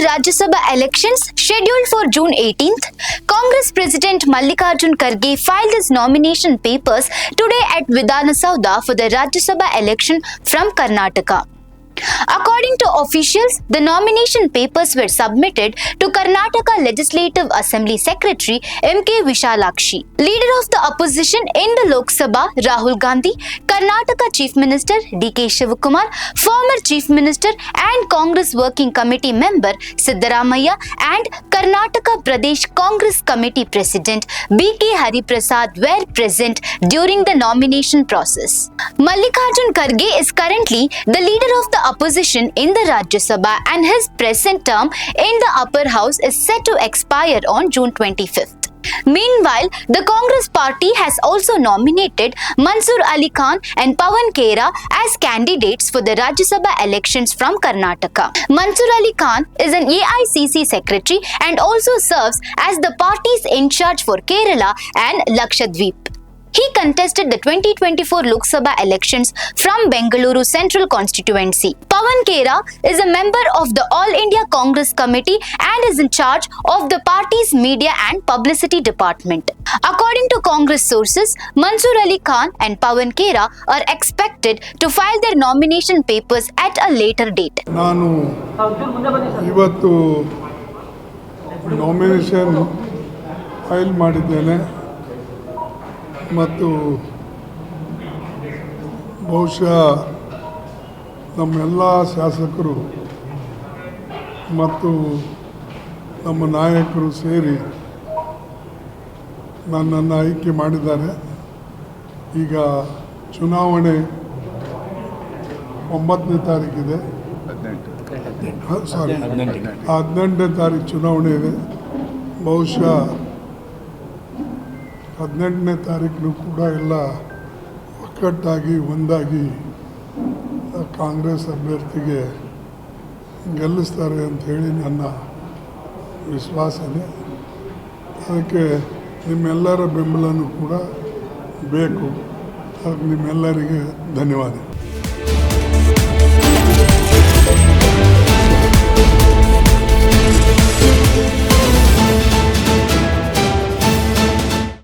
Rajya Sabha elections scheduled for June 18th, Congress President Mallikarjun Kharge filed his nomination papers today at Vidhana Soudha for the Rajya Sabha election from Karnataka. According to officials, the nomination papers were submitted to Karnataka Legislative Assembly Secretary M.K. Vishalakshi. Leader of the opposition in the Lok Sabha, Rahul Gandhi, Karnataka Chief Minister D.K. Shivakumar, former Chief Minister and Congress Working Committee member Siddaramaiah, and Karnataka Pradesh Congress Committee President B.K. Hariprasad were present during the nomination process. Mallikarjun Kharge is currently the leader of the opposition in the Rajya Sabha and his present term in the upper house is set to expire on June 25th. Meanwhile, the Congress party has also nominated Mansur Ali Khan and Pawan Khera as candidates for the Rajya Sabha elections from Karnataka. Mansur Ali Khan is an AICC secretary and also serves as the party's in charge for Kerala and Lakshadweep. He contested the 2024 Lok Sabha elections from Bengaluru Central constituency. Pawan Khera is a member of the All India Congress Committee and is in charge of the party's media and publicity department. According to Congress sources, Mansur Ali Khan and Pawan Khera are expected to file their nomination papers at a later date. ನಾನು ಇವತ್ತು nomination file ಮಾಡಿದ್ದೇನೆ ಮತ್ತು ಬಹುಶಃ ನಮ್ಮೆಲ್ಲ ಶಾಸಕರು ಮತ್ತು ನಮ್ಮ ನಾಯಕರು ಸೇರಿ ನನ್ನನ್ನು ಆಯ್ಕೆ ಮಾಡಿದ್ದಾರೆ. ಈಗ ಚುನಾವಣೆ 9ನೇ ತಾರೀಕಿದೆ, 18ನೇ ತಾರೀಕು ಚುನಾವಣೆ ಇದೆ. ಬಹುಶಃ 18ನೇ ತಾರೀಕು ಕೂಡ ಎಲ್ಲ ಒಕ್ಕಟ್ಟಾಗಿ ಒಂದಾಗಿ ಕಾಂಗ್ರೆಸ್ ಅಭ್ಯರ್ಥಿಗೆ ಗೆಲ್ಲಿಸ್ತಾರೆ ಅಂಥೇಳಿ ನನ್ನ ವಿಶ್ವಾಸ ಇದೆ. ಅದಕ್ಕೆ ನಿಮ್ಮೆಲ್ಲರ ಬೆಂಬಲನೂ ಕೂಡ ಬೇಕು. ಅದಕ್ಕೆ ನಿಮ್ಮೆಲ್ಲರಿಗೆ ಧನ್ಯವಾದ.